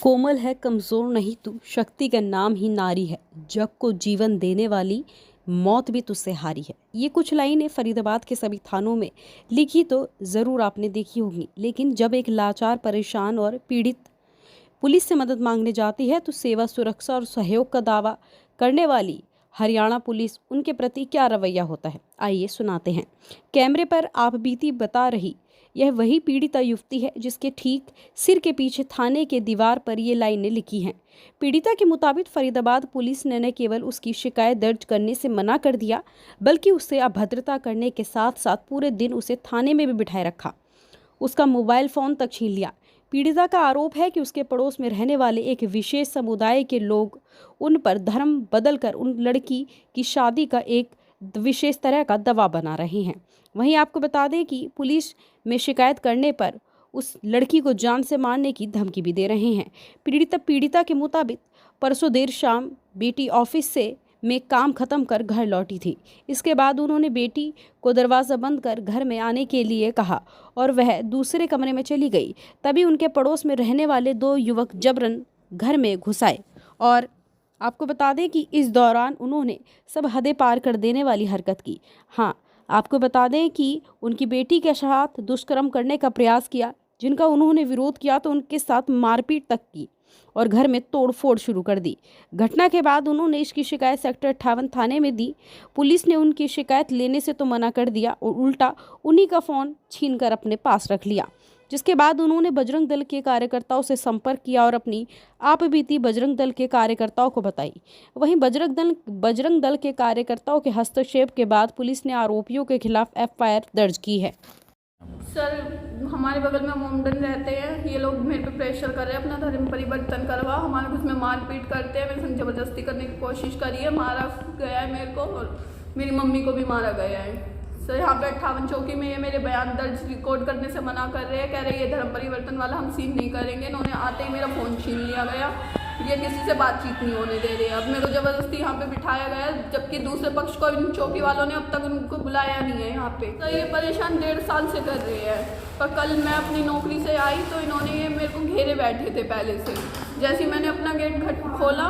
कोमल है कमज़ोर नहीं तू, शक्ति का नाम ही नारी है, जग को जीवन देने वाली मौत भी तुझसे हारी है। ये कुछ लाइनें फरीदाबाद के सभी थानों में लिखी तो ज़रूर आपने देखी होंगी, लेकिन जब एक लाचार, परेशान और पीड़ित पुलिस से मदद मांगने जाती है तो सेवा, सुरक्षा और सहयोग का दावा करने वाली हरियाणा पुलिस उनके प्रति क्या रवैया होता है, आइए सुनाते हैं। कैमरे पर आप बीती बता रही यह वही पीड़िता युवती है जिसके ठीक सिर के पीछे थाने के दीवार पर ये लाइनें लिखी हैं। पीड़िता के मुताबिक फरीदाबाद पुलिस ने न केवल उसकी शिकायत दर्ज करने से मना कर दिया, बल्कि उससे अभद्रता करने के साथ साथ पूरे दिन उसे थाने में भी बिठाए रखा, उसका मोबाइल फ़ोन तक छीन लिया। पीड़िता का आरोप है कि उसके पड़ोस में रहने वाले एक विशेष समुदाय के लोग उन पर धर्म बदलकर उन लड़की की शादी का एक विशेष तरह का दबाव बना रहे हैं। वहीं आपको बता दें कि पुलिस में शिकायत करने पर उस लड़की को जान से मारने की धमकी भी दे रहे हैं। पीड़िता के मुताबिक परसों देर शाम बेटी ऑफिस से में काम खत्म कर घर लौटी थी। इसके बाद उन्होंने बेटी को दरवाज़ा बंद कर घर में आने के लिए कहा और वह दूसरे कमरे में चली गई। तभी उनके पड़ोस में रहने वाले दो युवक जबरन घर में घुस आए और आपको बता दें कि इस दौरान उन्होंने सब हदें पार कर देने वाली हरकत की। हाँ, आपको बता दें कि उनकी बेटी के साथ दुष्कर्म करने का प्रयास किया, जिनका उन्होंने विरोध किया तो उनके साथ मारपीट तक की और घर में तोड़फोड़ शुरू कर दी। घटना के बाद उन्होंने इसकी शिकायत सेक्टर 58 थाने में दी। पुलिस ने उनकी शिकायत लेने से तो मना कर दिया और उल्टा उन्हीं का फ़ोन छीनकर अपने पास रख लिया, जिसके बाद उन्होंने बजरंग दल के कार्यकर्ताओं से संपर्क किया और अपनी आप बीती बजरंग दल के कार्यकर्ताओं को बताई। वहीं बजरंग दल के कार्यकर्ताओं के हस्तक्षेप के बाद पुलिस ने आरोपियों के खिलाफ एफआईआर दर्ज की है। सर, हमारे बगल में मोमडन रहते हैं, ये लोग मेरे पे प्रेशर कर रहे हैं अपना धर्म परिवर्तन करवा, हमारे कुछ में मारपीट करते हैं, मेरे संग जबरदस्ती करने की कोशिश करी है, मारा गया है मेरे को और मेरी मम्मी को भी मारा गया है। सर, यहाँ पे 58 चौकी में ये मेरे बयान दर्ज रिकॉर्ड करने से मना कर रहे हैं, कह रहे हैं ये धर्म परिवर्तन वाला हम सीन नहीं करेंगे। इन्होंने आते ही मेरा फ़ोन छीन लिया गया, ये किसी से बातचीत नहीं होने दे रहे। अब मेरे को ज़बरदस्ती यहाँ पे बिठाया गया, जबकि दूसरे पक्ष को इन चौकी वालों ने अब तक उनको बुलाया नहीं है यहाँ पे। तो ये परेशान 1.5 साल से कर रहे हैं। पर कल मैं अपनी नौकरी से आई तो इन्होंने ये मेरे को घेरे बैठे थे पहले से। जैसे ही मैंने अपना गेट खोला,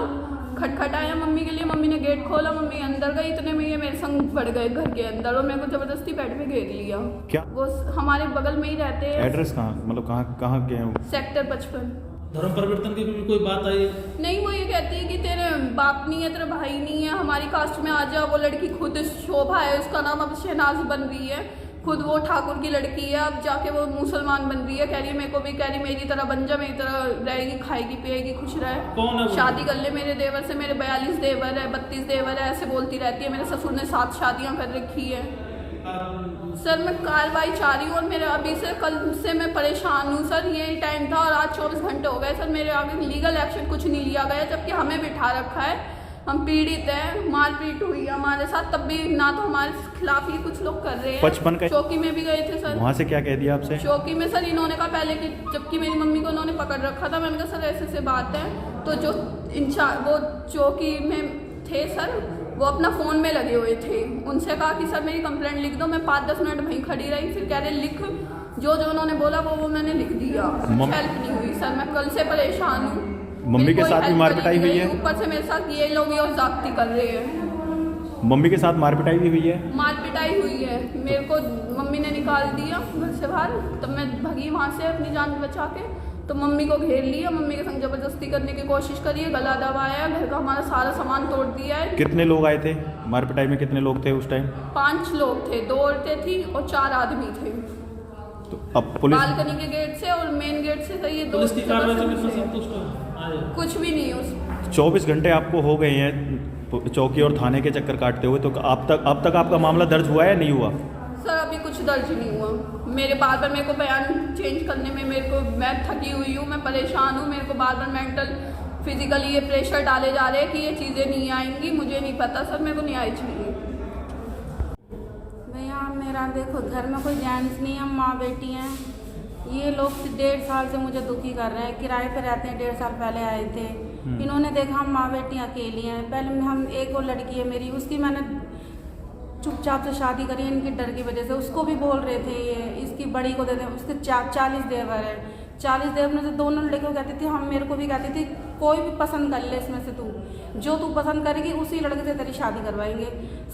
खटखटाया मम्मी के लिए, मम्मी ने गेट खोला, मम्मी अंदर गई, इतने में ये मेरे संग बढ़ गए घर के अंदर और मेरे को जबरदस्ती बेड पे घेर लिया। क्या वो हमारे बगल में ही रहते हैं। एड्रेस कहाँ, मतलब कहाँ के हैं? सेक्टर 55। धर्म परिवर्तन की भी कोई बात आई? नहीं, वो ये कहती है कि तेरे बाप नहीं है, तेरा भाई नहीं है, हमारी कास्ट में आ जा। वो लड़की खुद शोभा है, उसका नाम अब शहनाज बन रही है, खुद वो ठाकुर की लड़की है, अब जाके वो मुसलमान बन रही है। कह रही है मेरे को भी, कह रही मेरी तरह बन जा, मेरी तरह रहेगी, खाएगी पिएगी, खुश रहे। कौन है वो? शादी कर ले मेरे देवर से, मेरे 42 देवर है, 32 देवर है, ऐसे बोलती रहती है। मेरे ससुर ने 7 शादियाँ कर रखी है। सर, मैं कार्रवाई चाह रही हूँ और मेरे अभी से कल से मैं परेशान हूँ। सर, यही टाइम था और आज 24 घंटे हो गए। सर, मेरे आगे लीगल एक्शन कुछ नहीं लिया गया, जबकि हमें बिठा रखा है, हम पीड़ित हैं, मारपीट हुई हमारे साथ, तब भी ना तो हमारे खिलाफ ही कुछ लोग कर रहे हैं। 55 का चौकी में भी गए थे सर। वहाँ से क्या कह दिया आपसे? चौकी में सर इन्होंने कहा पहले कि जबकि मेरी मम्मी को उन्होंने पकड़ रखा था, मैंने कहा सर ऐसे बात है, तो जो वो चौकी में थे सर, वो अपना फ़ोन में लगे हुए थे। उनसे कहा कि सर मेरी कंप्लेंट लिख दो। मैं 5-10 मिनट वहीं खड़ी रही, फिर कह रहे लिख, जो उन्होंने बोला वो मैंने लिख दिया। हेल्प नहीं हुई सर, मैं कल से परेशान हूँ। मम्मी के साथ भी मारपिटाई हुई है? ऊपर से मेरे साथ ये लोग और जागती कर रहे हैं। मम्मी के साथ मारपिटाई भी हुई है? मारपिटाई हुई है, मेरे को मम्मी ने निकाल दिया घर से बाहर, तब मैं भगी वहाँ से अपनी जान बचा के। तो मम्मी को घेर लिया, मम्मी के संग जबरदस्ती करने की कोशिश करी, गला दबाया, घर का हमारा सारा सामान तोड़ दिया है। कितने लोग आए थे मारपिटाई में? कितने लोग थे उस टाइम? 5 लोग थे, 2 औरतें थी और 4 आदमी थे। तो अब पुलिस बालकनी के गेट से और मेन गेट से तो ये पुलिस की कार्रवाई से कितना संतुष्ट हो? कुछ भी नहीं उस 24 घंटे आपको हो गए हैं चौकी और थाने के चक्कर काटते हुए, तो अब तक आपका मामला दर्ज हुआ है, नहीं हुआ? सर, अभी कुछ दर्ज नहीं हुआ। मेरे बार मेरे को बयान चेंज करने में मैं थकी हुई हूँ, मैं परेशान हूँ। मेरे को बार मेंटल फिजिकली ये प्रेशर डाले जा रहे हैं कि ये चीज़ें नहीं आएंगी। मुझे नहीं पता सर, मेरे को न्याय चाहिए। भैया मेरा देखो, घर में कोई जेंट्स नहीं है, माँ बेटी हैं। ये लोग 1.5 साल से मुझे दुखी कर रहे हैं। किराए पे रहते हैं, 1.5 साल पहले आए थे। इन्होंने देखा हम माँ बेटी अकेली हैं। पहले हम एक और लड़की है मेरी, उसकी मैंने चुपचाप से शादी करी इनकी डर की वजह से। उसको भी बोल रहे थे ये इसकी बड़ी को दे दें, उसके 40 देवर है, 40 देव में से दोनों लड़कियों कहती थी, हम मेरे को भी कहती थी कोई भी पसंद कर ले इसमें से तू, जो तू पसंद करेगी उसी लड़के से तेरी शादी करवाएंगे।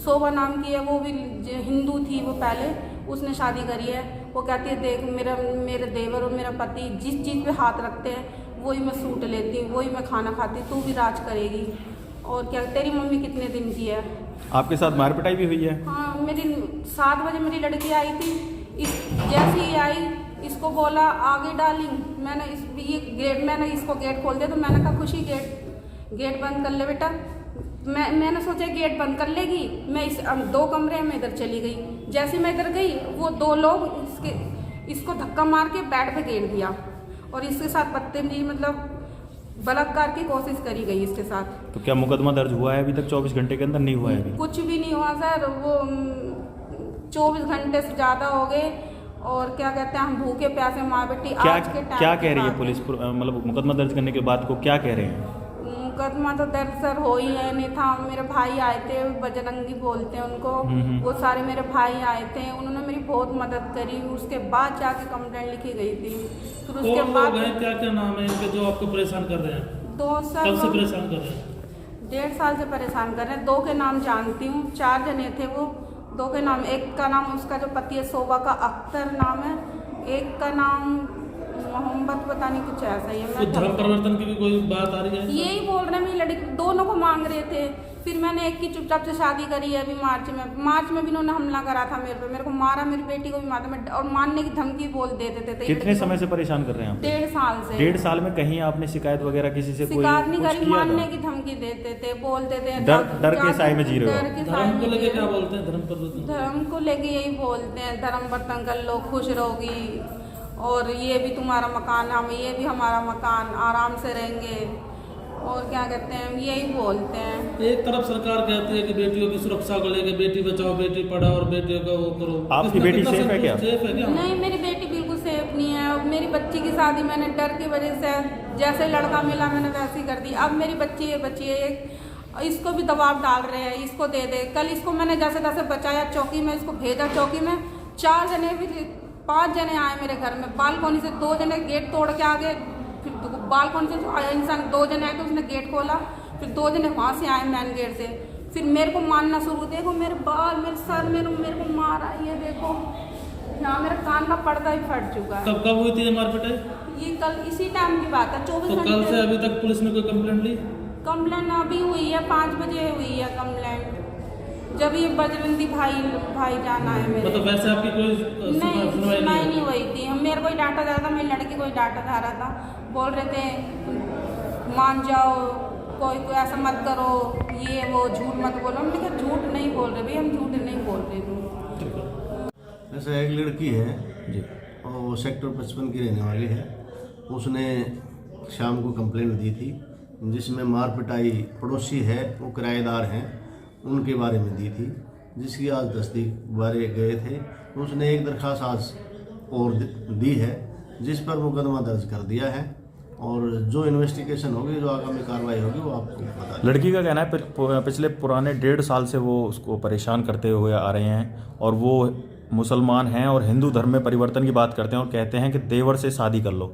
शोभा नाम की है, वो भी हिंदू थी, वो पहले उसने शादी करी है। वो कहती है देख मेरे देवर और मेरा पति जिस चीज़ पे हाथ रखते हैं वही मैं सूट लेती हूँ, वही मैं खाना खाती हूँ, तू भी राज करेगी। और क्या तेरी मम्मी कितने दिन की है। आपके साथ मार पिटाई भी हुई है? हाँ, मेरी 7 बजे मेरी लड़की आई थी, जैसे ही आई इसको बोला आगे डार्लिंग, मैंने इसको गेट खोल दिया, तो मैंने कहा खुशी गेट बंद कर ले बेटा। मैंने सोचा गेट बंद कर लेगी, मैं 2 कमरे में इधर चली गई। जैसे मैं इधर गई वो 2 लोग इसको धक्का मार के बेड पे गेर दिया और इसके साथ बदतमीजी मतलब बलात्कार की कोशिश करी गई इसके साथ। तो क्या मुकदमा दर्ज हुआ है अभी तक? 24 घंटे के अंदर नहीं हुआ है अभी? कुछ भी नहीं हुआ सर, वो 24 घंटे से ज़्यादा हो गए। और क्या कहते हैं, हम भूखे प्यासे माँ बेटी आज के टाइम क्या कह रही है पुलिस? मतलब मुकदमा दर्ज करने के बाद को क्या कह रहे हैं? मुकदमा तो दर्ज सर हो ही है, नहीं था। मेरे भाई आए थे, बजरंगी बोलते हैं उनको, वो सारे मेरे भाई आए थे, उन्होंने मेरी बहुत मदद करी। उसके बाद जाके कंप्लेंट लिखी गई थी। फिर उसके बाद क्या क्या नाम है इनके जो आपको परेशान कर रहे हैं? 2 साल कब से परेशान कर रहे हैं? 1.5 साल से परेशान कर रहे हैं। 2 के नाम जानती हूँ, 4 जने थे वो। 2 के नाम, एक का नाम उसका जो पति है शोभा का अख्तर नाम है, एक का नाम मोहम्मद पता नहीं कुछ ऐसा ही है। तो धर्म परिवर्तन की भी कोई बात आ रही है? यही बोल रहे हैं, मेरी लड़की दोनों को मांग रहे थे। फिर मैंने एक की चुपचाप से शादी करी है अभी मार्च में भी इन्होंने हमला करा था मेरे को मारा, मेरी बेटी को भी मारा और मारने की धमकी बोल देते थे। कितने समय से परेशान कर रहे हैं आप? 1.5 साल से। 1.5 साल में कहीं आपने शिकायत वगैरह किसी से कोई शिकायत नहीं कुछ करी, किया मारने था? की धमकी देते थे, बोलते थे डर के साए में जी रहे हो? धर्म को लेके क्या बोलते हैं? धर्म परिवर्तन, धर्म को लेके यही बोलते हैं, धर्म परिवर्तन कर लो, खुश रहोगी, और ये भी तुम्हारा मकान, हम ये भी हमारा मकान, आराम से रहेंगे। और क्या कहते हैं, यही बोलते हैं। एक तरफ सरकार कहती है कि बेटियों की सुरक्षा को लेके बेटी बचाओ बेटी पढ़ाओ और बेटियों का वो करो। आपकी बेटी सेफ है क्या? सेफ है क्या? नहीं, मेरी बेटी बिल्कुल सेफ नहीं है। अब मेरी बच्ची की शादी मैंने डर की वजह से जैसे लड़का मिला मैंने वैसे ही कर दी। अब मेरी बच्ची है, इसको भी दबाव डाल रहे हैं, इसको दे दे। कल इसको मैंने जैसे तैसे बचाया, चौकी में इसको भेजा। चौकी में 4 जने भी 5 जने आए मेरे घर में, बालकोनी से 2 जने गेट तोड़ के आ गए। फिर बालकोनी से जो आया इंसान 2 जने आए तो उसने गेट खोला, फिर 2 जने वहाँ से आए मेन गेट से। फिर मेरे को मारना शुरू, देखो मेरे बाल, मेरे सर, मेरे को मारा, ये देखो यहाँ मेरे कान का पर्दा ही फट चुका है। कब हुई थी ये मारपीटाई? ये कल इसी टाइम की बात है, 24 तो घंटे। कल से अभी तक पुलिस ने कोई कंप्लेंट ली? कंप्लेंट अभी हुई है, 5 बजे हुई है कंप्लेंट, जब ये बजरंगी भाई जाना है मेरे। मतलब वैसे आपकी कोई नहीं, सुनवाई नहीं हुई थी। मेरे को ही डांटा जा रहा था, मेरी लड़की को ही डांटा जा रहा था। बोल रहे थे मान जाओ, कोई ऐसा मत करो, ये वो झूठ मत बोलो। हम देखिए झूठ नहीं बोल रहे, हम झूठ नहीं बोल रहे थे। ऐसा एक लड़की है जी, और वो सेक्टर 55 की रहने वाली है। उसने शाम को कंप्लेंट दी थी जिसमें मार पिटाई पड़ोसी है, वो किराएदार हैं, उनके बारे में दी थी, जिसकी आज तस्दीक बारे गए थे। तो उसने एक दरख्वास्त आज और दी है जिस पर मुकदमा दर्ज कर दिया है, और जो इन्वेस्टिगेशन होगी, जो आगामी कार्रवाई होगी वो आपको बता। लड़की का कहना है पिछले पुराने 1.5 साल से वो उसको परेशान करते हुए आ रहे हैं, और वो मुसलमान हैं और हिंदू धर्म में परिवर्तन की बात करते हैं, और कहते हैं कि देवर से शादी कर लो।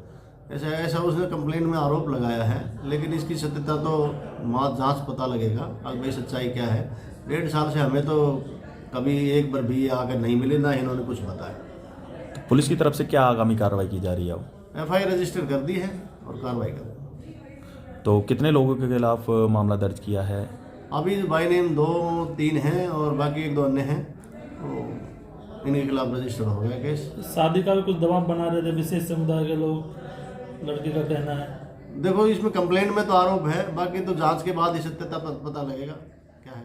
ऐसा उसने कंप्लेंट में आरोप लगाया है, लेकिन इसकी सत्यता तो जांच पता लगेगा अब भाई सच्चाई क्या है। 1.5 साल से हमें तो कभी एक बार भी आकर नहीं मिले, ना इन्होंने कुछ बताया। तो पुलिस की तरफ से क्या आगामी कार्रवाई की जा रही है? अब FIR रजिस्टर कर दी है और कार्रवाई कर। तो कितने लोगों के खिलाफ मामला दर्ज किया है? अभी बाई नेम 2-3 हैं और बाकी 1-2 अन्य हैं, तो इनके खिलाफ रजिस्टर हो गया केस। शादी का भी कुछ दबाव बना रहे थे विशेष समुदाय के लोग, लड़की का कहना है। देखो इसमें कंप्लेंट में तो आरोप है, बाकी तो जांच के बाद ही सत्यता पता लगेगा क्या है।